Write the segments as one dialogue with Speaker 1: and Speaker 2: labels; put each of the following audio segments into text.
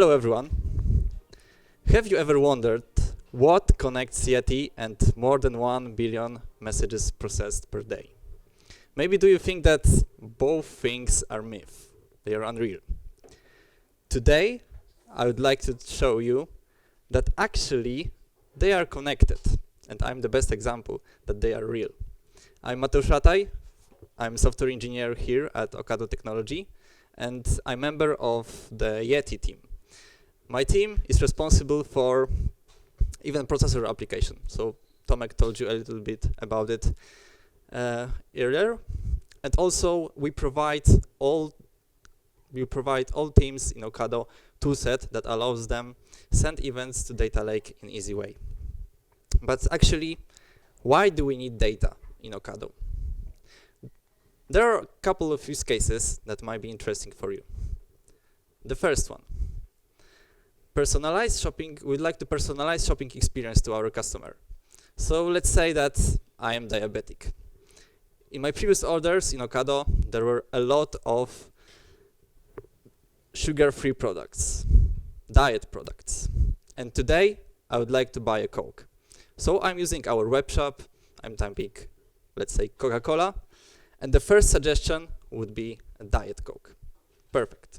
Speaker 1: Hello everyone. Have you ever wondered what connects Yeti and more than 1 billion messages processed per day? Maybe do you think that both things are myth, they are unreal? Today I would like to show you that actually they are connected, and I'm the best example that they are real. I'm Mateusz Rataj, I'm a software engineer here at Ocado Technology, and I'm a member of the Yeti team. My team is responsible for event processor application. So Tomek told you a little bit about it earlier. And also we provide all teams in Ocado toolset that allows them send events to data lake in easy way. But actually, why do we need data in Ocado? There are a couple of use cases that might be interesting for you. The first one. Personalized shopping, we'd like to personalize shopping experience to our customer. So let's say that I am diabetic. In my previous orders in Ocado, there were a lot of sugar-free products, diet products. And today, I would like to buy a Coke. So I'm using our web shop, I'm typing, let's say, Coca-Cola, and the first suggestion would be a Diet Coke. Perfect.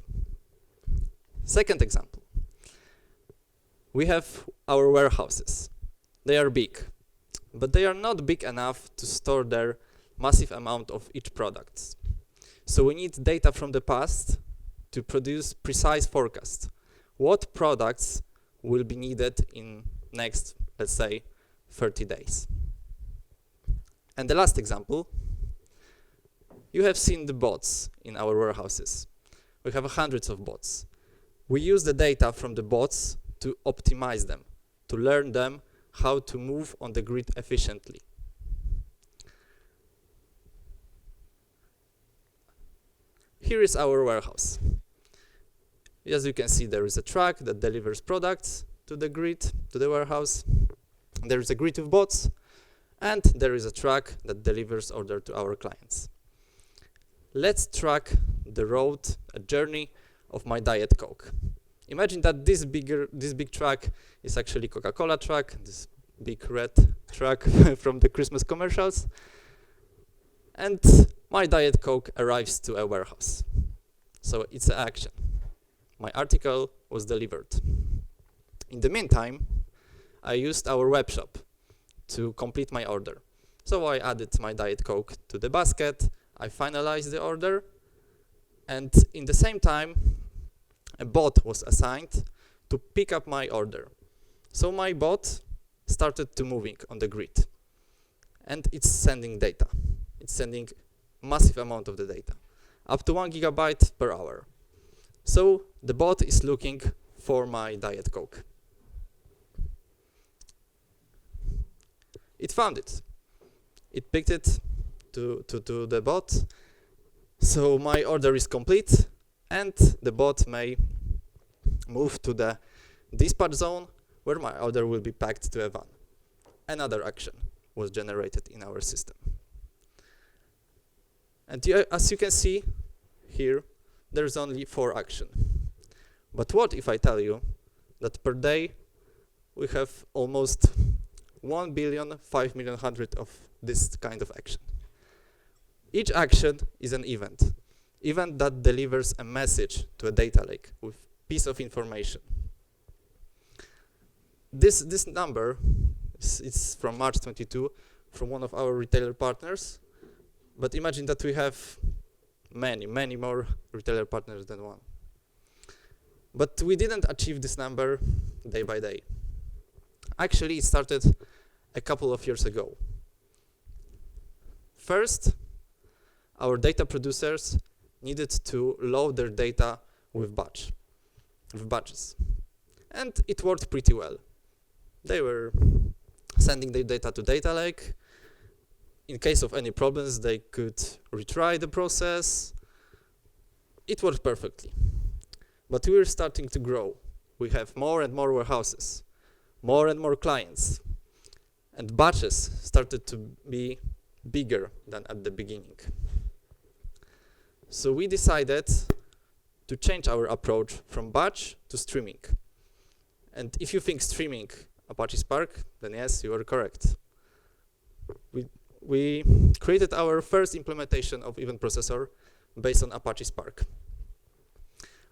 Speaker 1: Second example. We have our warehouses. They are big, but they are not big enough to store their massive amount of each product. So we need data from the past to produce precise forecast. What products will be needed in next, let's say, 30 days. And the last example, you have seen the bots in our warehouses. We have hundreds of bots. We use the data from the bots to optimize them, to learn them how to move on the grid efficiently. Here is our warehouse. As you can see, there is a truck that delivers products to the grid, to the warehouse. There is a grid of bots, and there is a truck that delivers order to our clients. Let's track the road, a journey of my Diet Coke. Imagine that this big truck is actually Coca-Cola truck, this big red truck from the Christmas commercials. And my Diet Coke arrives to a warehouse. So it's an action. My article was delivered. In the meantime, I used our web shop to complete my order. So I added my Diet Coke to the basket, I finalized the order, and in the same time, a bot was assigned to pick up my order. So my bot started to moving on the grid, and it's sending data. It's sending massive amount of the data, up to 1 gigabyte per hour. So the bot is looking for my Diet Coke. It found it. It picked it to the bot. So my order is complete, and the bot may move to the dispatch zone where my order will be packed to a van. Another action was generated in our system. And as you can see here, there's only 4 actions. But what if I tell you that per day we have almost 1,000,000,500,000 of this kind of action? Each action is an event that delivers a message to a data lake with piece of information. This number is from March 22 from one of our retailer partners, but imagine that we have many more retailer partners than one. But we didn't achieve this number day by day. Actually, it started a couple of years ago. First, our data producers needed to load their data with batches. And it worked pretty well. They were sending their data to data lake. In case of any problems, they could retry the process. It worked perfectly. But we were starting to grow. We have more and more warehouses, more and more clients. And batches started to be bigger than at the beginning. So we decided to change our approach from batch to streaming. And if you think streaming Apache Spark, then yes, you are correct. We created our first implementation of event processor based on Apache Spark.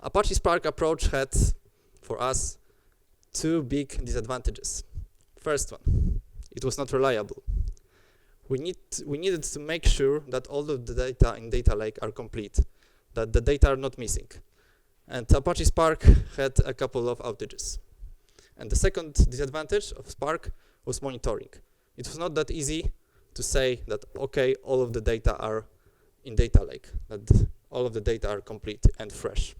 Speaker 1: Apache Spark approach had, for us, two big disadvantages. First one, it was not reliable. We needed to make sure that all of the data in data lake are complete, that the data are not missing. And Apache Spark had a couple of outages. And the second disadvantage of Spark was monitoring. It was not that easy to say that, okay, all of the data are in data lake, that all of the data are complete and fresh.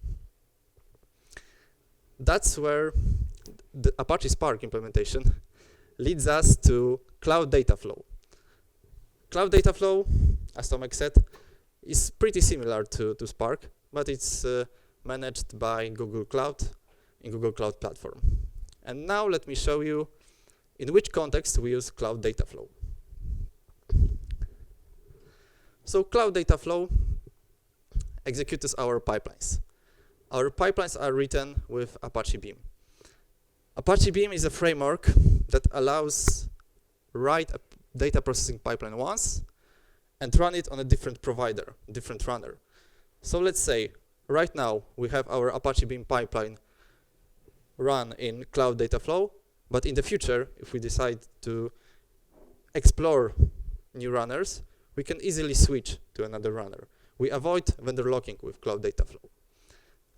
Speaker 1: That's where the Apache Spark implementation leads us to Cloud Dataflow. Cloud Dataflow, as Tomek said, is pretty similar to Spark, but it's managed by Google Cloud in Google Cloud Platform. And now let me show you in which context we use Cloud Dataflow. So Cloud Dataflow executes our pipelines. Our pipelines are written with Apache Beam. Apache Beam is a framework that allows write a data processing pipeline once and run it on a different provider, different runner. So let's say right now we have our Apache Beam pipeline run in Cloud Dataflow, but in the future, if we decide to explore new runners, we can easily switch to another runner. We avoid vendor locking with Cloud Dataflow.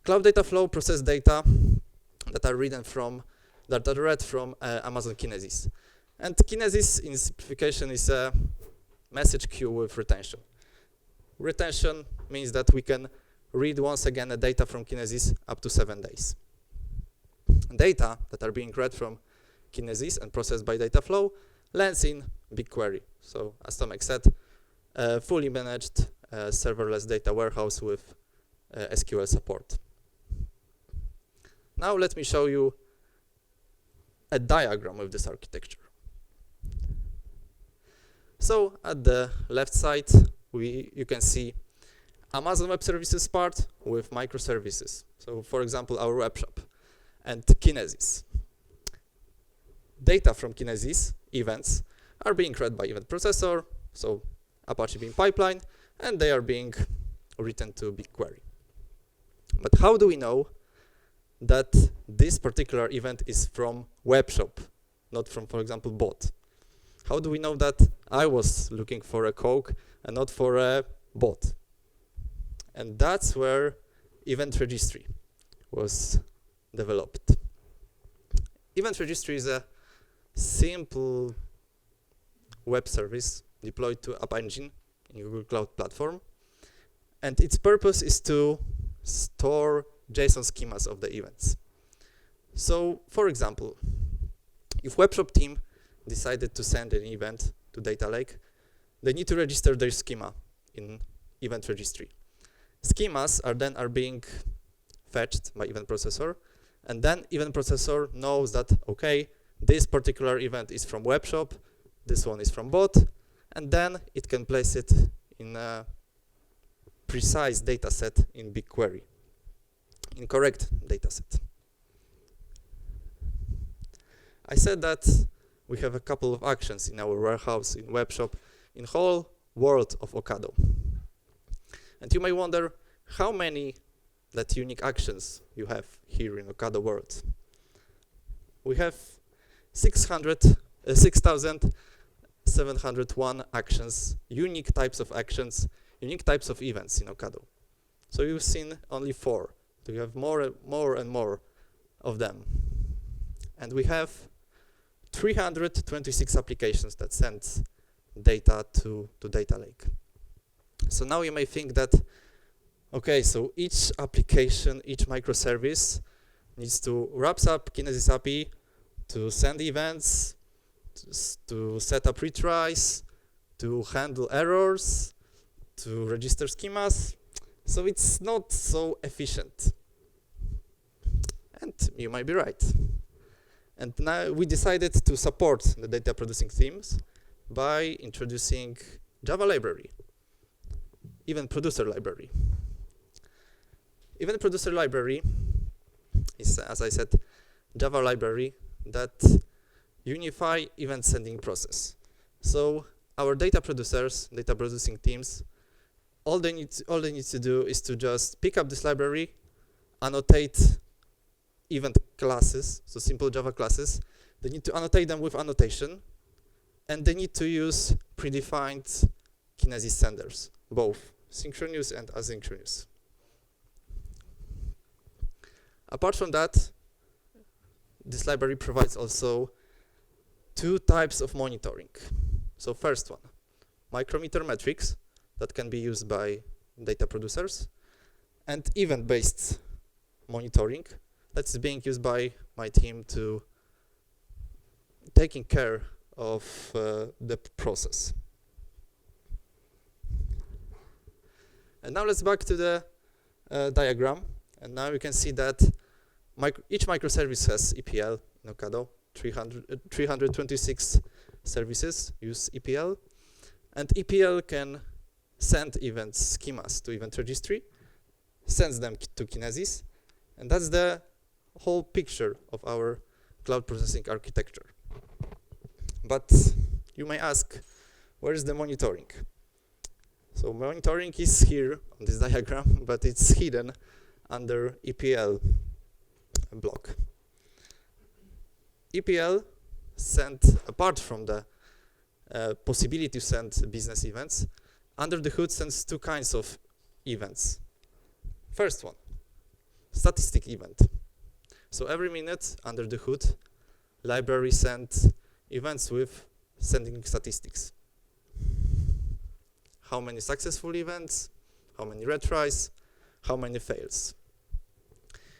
Speaker 1: Cloud Dataflow process data that are read from Amazon Kinesis. And Kinesis, in simplification, is a message queue with retention. Retention means that we can read once again the data from Kinesis up to 7 days. Data that are being read from Kinesis and processed by Dataflow lands in BigQuery. So, as Tomek said, fully managed serverless data warehouse with SQL support. Now let me show you a diagram of this architecture. So at the left side, you can see Amazon Web Services part with microservices. So for example, our web shop and Kinesis. Data from Kinesis events are being read by event processor, so Apache Beam pipeline, and they are being written to BigQuery. But how do we know that this particular event is from web shop, not from, for example, bot? How do we know that I was looking for a Coke and not for a bot? And that's where event registry was developed. Event registry is a simple web service deployed to App Engine in Google Cloud Platform. And its purpose is to store JSON schemas of the events. So, for example, if webshop team decided to send an event to data lake, they need to register their schema in event registry. Schemas are being fetched by event processor, and then event processor knows that, okay, this particular event is from webshop, this one is from bot, and then it can place it in a precise data set in BigQuery, in correct data set. I said that we have a couple of actions in our warehouse, in webshop, in whole world of Ocado. And you may wonder how many unique actions you have here in Ocado world. We have 6,701 actions, unique types of actions, unique types of events in Ocado. So you've seen only 4. We have more and more of them. And we have 326 applications that send data to data lake. So now you may think that, okay, so each application, each microservice needs to wrap up Kinesis API to send events, to set up retries, to handle errors, to register schemas. So it's not so efficient. And you might be right. And now we decided to support the data producing themes by introducing Java library, even producer library. Event producer library is, as I said, Java library that unify event sending process. So our data producers, data producing teams, all they need to do is to just pick up this library, annotate event classes, so simple Java classes. They need to annotate them with annotation, and they need to use predefined Kinesis senders, both synchronous and asynchronous. Apart from that, this library provides also two types of monitoring. So first one, micrometer metrics that can be used by data producers, and event-based monitoring that's being used by my team to taking care of the process. And now let's back to the diagram. And now you can see that each microservice has EPL in Ocado. 326 services use EPL. And EPL can send event schemas to event registry, sends them to Kinesis, and that's the whole picture of our cloud processing architecture. But you may ask, where is the monitoring? So monitoring is here on this diagram, but it's hidden under EPL block. EPL apart from the possibility to send business events, under the hood sends two kinds of events. First one, statistic event. So every minute under the hood, library sends events with sending statistics. How many successful events, how many retries, how many fails.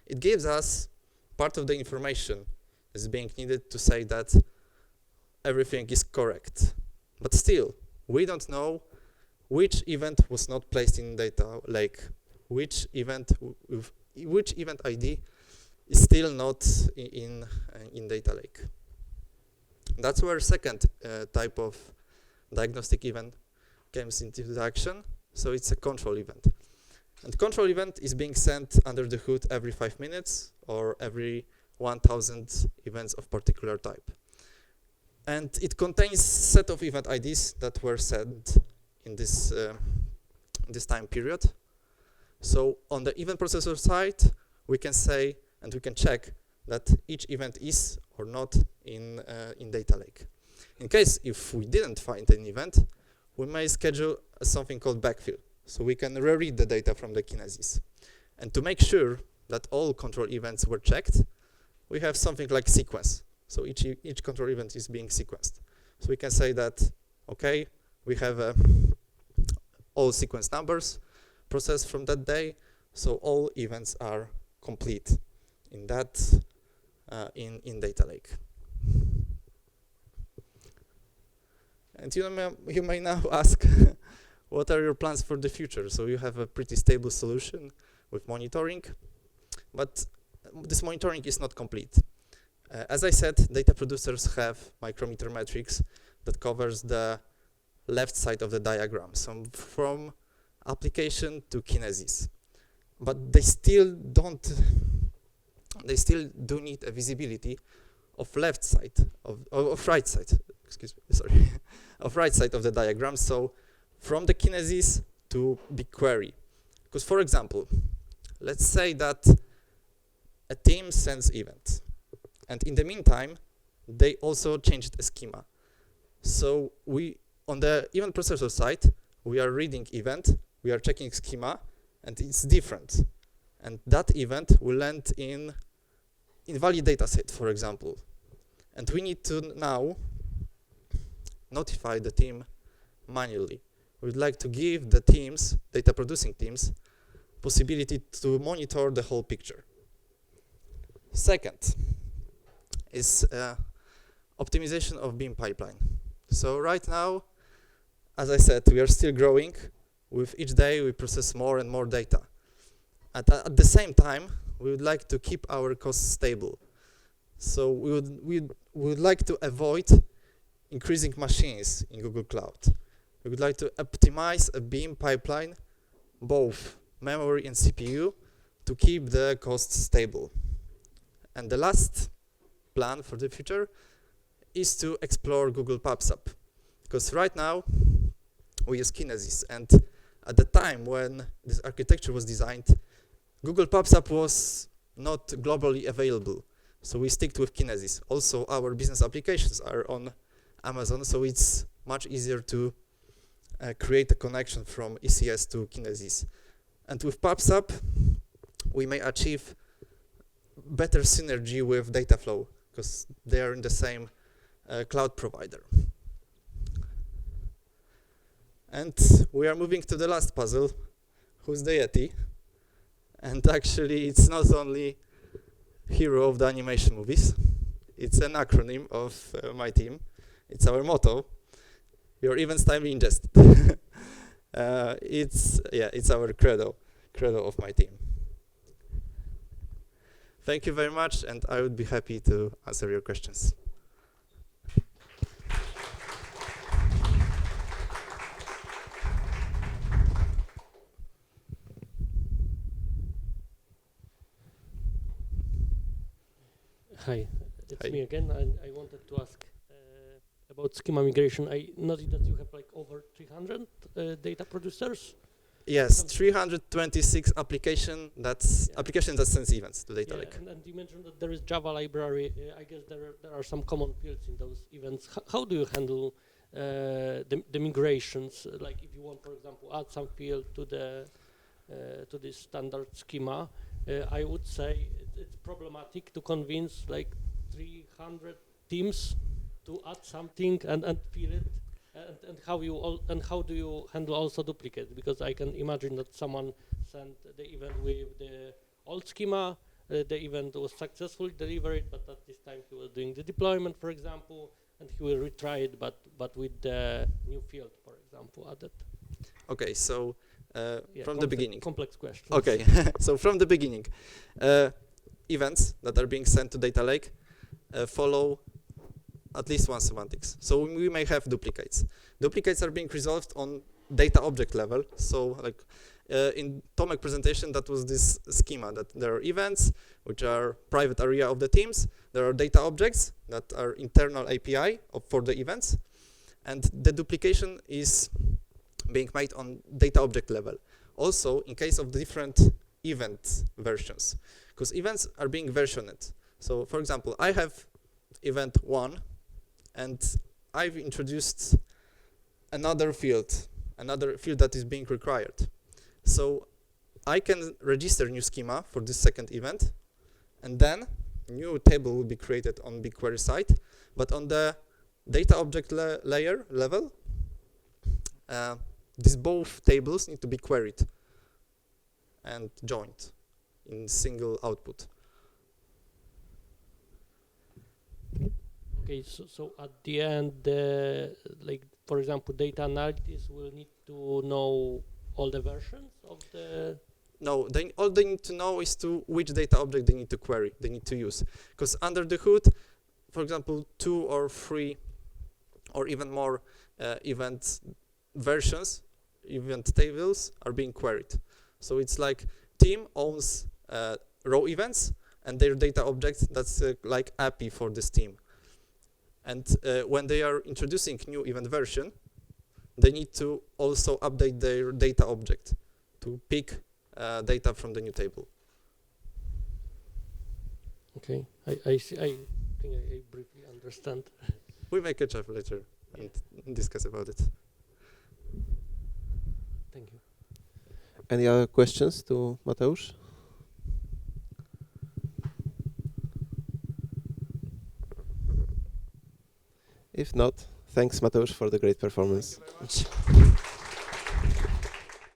Speaker 1: It gives us part of the information is being needed to say that everything is correct. But still, we don't know which event was not placed in data lake, which event ID is still not in data lake. That's where second type of diagnostic event comes into action. So it's a control event. And control event is being sent under the hood every 5 minutes or every 1,000 events of particular type. And it contains set of event IDs that were sent in this time period. So on the event processor side, we can say and we can check that each event is or not in data lake. In case if we didn't find an event, we may schedule something called backfill. So we can reread the data from the Kinesis. And to make sure that all control events were checked, we have something like sequence. So each control event is being sequenced. So we can say that, okay, we have all sequence numbers processed from that day, so all events are complete in that in data lake. And you may now ask, what are your plans for the future? So you have a pretty stable solution with monitoring, but this monitoring is not complete. As I said, data producers have micrometer metrics that covers the left side of the diagram, so from application to Kinesis. But they still do need a visibility of left side, of right side, excuse me, sorry, of right side of the diagram, so from the Kinesis to BigQuery. Because for example, let's say that a team sends event, and in the meantime, they also changed a schema. So on the event processor side, we are reading event, we are checking schema, and it's different. And that event will land in invalid dataset, for example. And we need to now notify the team manually. We'd like to give the teams, data producing teams, possibility to monitor the whole picture. Second is optimization of Beam pipeline. So right now, as I said, we are still growing. With each day, we process more and more data. At the same time, we would like to keep our costs stable. So we would like to avoid increasing machines in Google Cloud. We would like to optimize a Beam pipeline, both memory and CPU, to keep the costs stable. And the last plan for the future is to explore Google PubSub, because right now we use Kinesis, and at the time when this architecture was designed, Google PubSub was not globally available, so we stick with Kinesis. Also, our business applications are on Amazon, so it's much easier to create a connection from ECS to Kinesis. And with PubSub, we may achieve better synergy with Dataflow, because they are in the same cloud provider. And we are moving to the last puzzle, who's the Yeti? And actually, it's not only hero of the animation movies, it's an acronym of my team. It's our motto, your events time ingested. It's our credo of my team. Thank you very much, and I would be happy to answer your questions.
Speaker 2: Hi, it's
Speaker 1: Hi.
Speaker 2: me again. I wanted to ask about schema migration. I noticed that you have like over 300 data producers.
Speaker 1: Yes, 326 applications that sends events to data lake.
Speaker 2: And you mentioned that there is Java library. I guess there are some common fields in those events. How do you handle the migrations? Like if you want, for example, add some field to this standard schema, I would say it's problematic to convince like 300 teams to add something and fill it. And how do you handle also duplicate? Because I can imagine that someone sent the event with the old schema, the event was successfully delivered, but at this time he was doing the deployment, for example, and he will retry it, but with the new field, for example, added.
Speaker 1: Okay, so from the beginning.
Speaker 2: Complex question.
Speaker 1: Okay, so from the beginning, events that are being sent to data lake follow at least one semantics. So we may have duplicates. Duplicates are being resolved on data object level. So like in Tomek presentation, that was this schema that there are events, which are private area of the teams. There are data objects that are internal API for the events. And the duplication is being made on data object level. Also, in case of different event versions, because events are being versioned. So for example, I have event 1, and I've introduced another field that is being required. So I can register new schema for this second event, and then new table will be created on BigQuery side, but on the data object layer level, these both tables need to be queried and joined in single output.
Speaker 2: Okay, so at the end, like for example, data analytics will need to know all the versions of the.
Speaker 1: No, all they need to know is which data object they need to query, they need to use. Because under the hood, for example, 2 or 3 or even more event versions, event tables are being queried. So it's like team owns raw events and their data object that's like API for this team. And when they are introducing new event version, they need to also update their data object to pick data from the new table.
Speaker 2: Okay, I see. I think I briefly understand.
Speaker 1: We may catch up later and discuss about it.
Speaker 2: Thank you.
Speaker 3: Any other questions to Mateusz? If not, thanks Mateusz for the great performance.
Speaker 1: Thank you very much.